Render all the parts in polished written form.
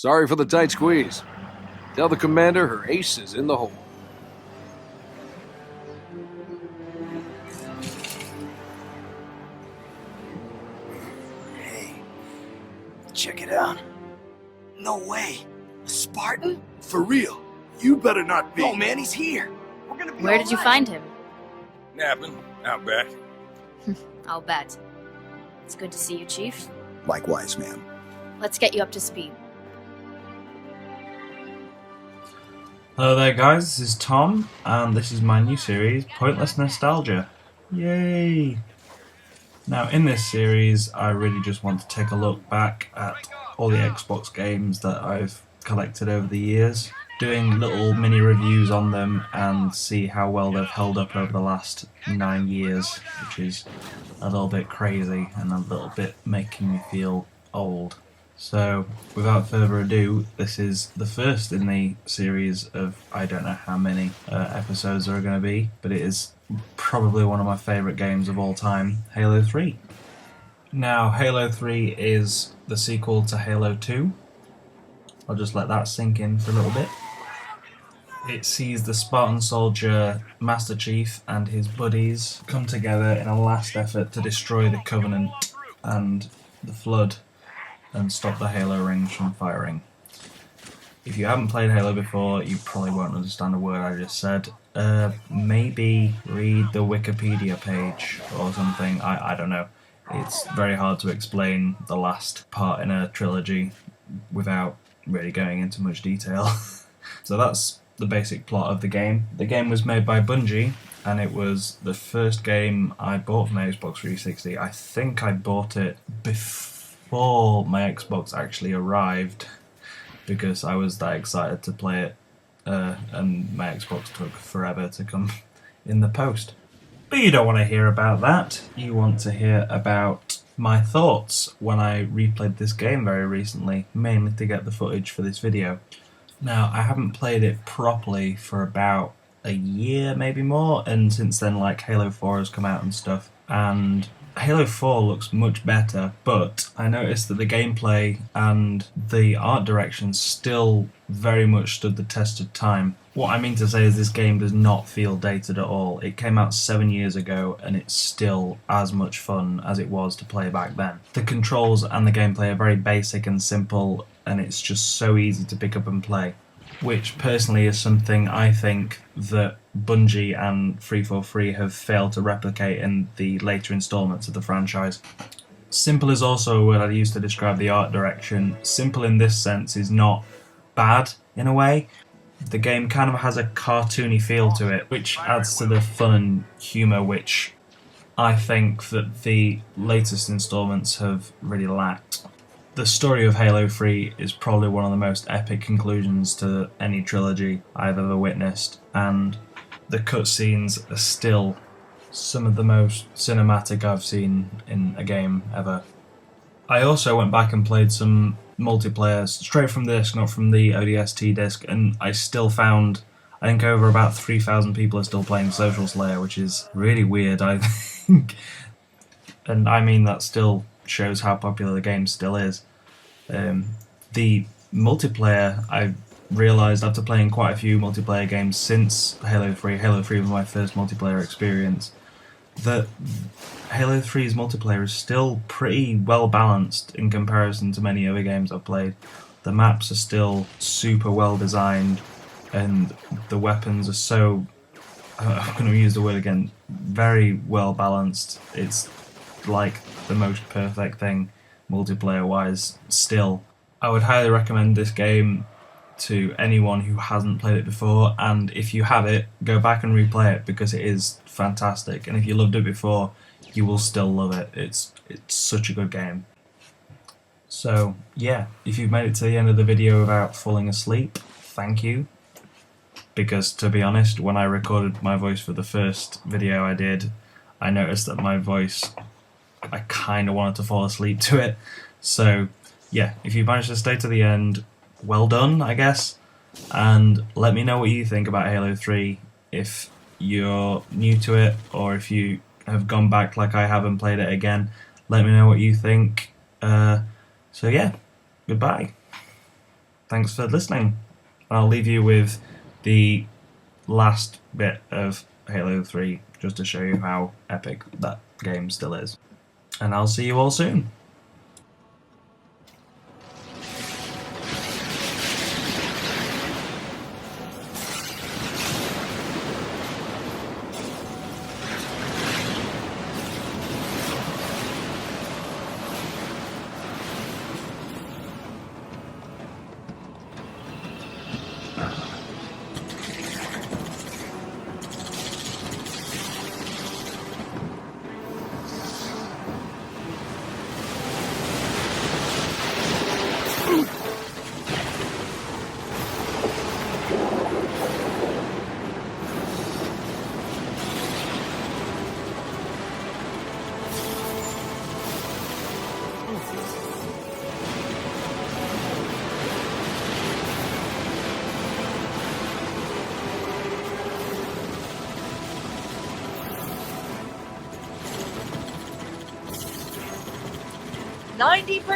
Sorry for the tight squeeze. Tell the commander her ace is in the hole. Hey, check it out. No way. A Spartan? For real. You better not be. No, man, he's here. We're gonna be Where did you find him? Napping, out back. I'll bet. It's good to see you, Chief. Likewise, ma'am. Let's get you up to speed. Hello there guys, this is Tom, and this is my new series, Pointless Nostalgia. Yay! Now in this series, I really just want to take a look back at all the Xbox games that I've collected over the years, doing little mini reviews on them and see how well they've held up over the last 9 years, which is a little bit crazy and a little bit making me feel old. So, without further ado, this is the first in the series of I don't know how many episodes there are going to be, but it is probably one of my favourite games of all time, Halo 3. Now, Halo 3 is the sequel to Halo 2. I'll just let that sink in for a little bit. It sees the Spartan soldier Master Chief and his buddies come together in a last effort to destroy the Covenant and the Flood and stop the Halo rings from firing. If you haven't played Halo before, you probably won't understand a word I just said. Maybe read the Wikipedia page or something, I don't know. It's very hard to explain the last part in a trilogy without really going into much detail. So that's the basic plot of the game. The game was made by Bungie, and it was the first game I bought from the Xbox 360. I think I bought it before my Xbox actually arrived, because I was that excited to play it, and my Xbox took forever to come in the post. But you don't want to hear about that. You want to hear about my thoughts when I replayed this game very recently, mainly to get the footage for this video. Now, I haven't played it properly for about a year, maybe more, and since then, like, Halo 4 has come out and stuff, and Halo 4 looks much better, but I noticed that the gameplay and the art direction still very much stood the test of time. What I mean to say is this game does not feel dated at all. It came out 7 years ago and it's still as much fun as it was to play back then. The controls and the gameplay are very basic and simple, and it's just so easy to pick up and play, which personally is something I think that Bungie and 343 have failed to replicate in the later installments of the franchise. Simple is also a word I'd use to describe the art direction. Simple in this sense is not bad in a way. The game kind of has a cartoony feel to it, which adds to the fun and humour which I think that the latest installments have really lacked. The story of Halo 3 is probably one of the most epic conclusions to any trilogy I've ever witnessed, and the cutscenes are still some of the most cinematic I've seen in a game ever. I also went back and played some multiplayer straight from the disc, not from the ODST disc, and I still found, I think over about 3,000 people are still playing Social Slayer, which is really weird, I think. And I mean, that still shows how popular the game still is. The multiplayer, I realised after playing quite a few multiplayer games since Halo 3 was my first multiplayer experience, that Halo 3's multiplayer is still pretty well balanced in comparison to many other games I've played. The maps are still super well designed, and the weapons are so, I'm going to use the word again, very well balanced. It's like the most perfect thing multiplayer wise still. I would highly recommend this game to anyone who hasn't played it before, and if you have it, go back and replay it because it is fantastic, and if you loved it before, you will still love it. It's such a good game. So yeah, if you've made it to the end of the video without falling asleep, thank you, because to be honest, when I recorded my voice for the first video I did, I noticed that my voice, I kind of wanted to fall asleep to it. So yeah, if you managed to stay to the end, well done, I guess. And let me know what you think about Halo 3, if you're new to it or if you have gone back like I have and played it again. Let me know what you think. So yeah, goodbye. thanks for listening. I'll leave you with the last bit of Halo 3 just to show you how epic that game still is. And I'll see you all soon.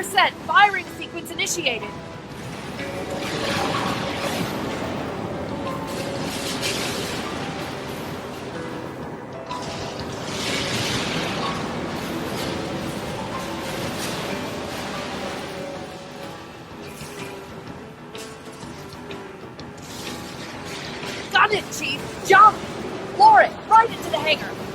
%. Firing sequence initiated. Got it, Chief! Jump! Floor it! Right into the hangar!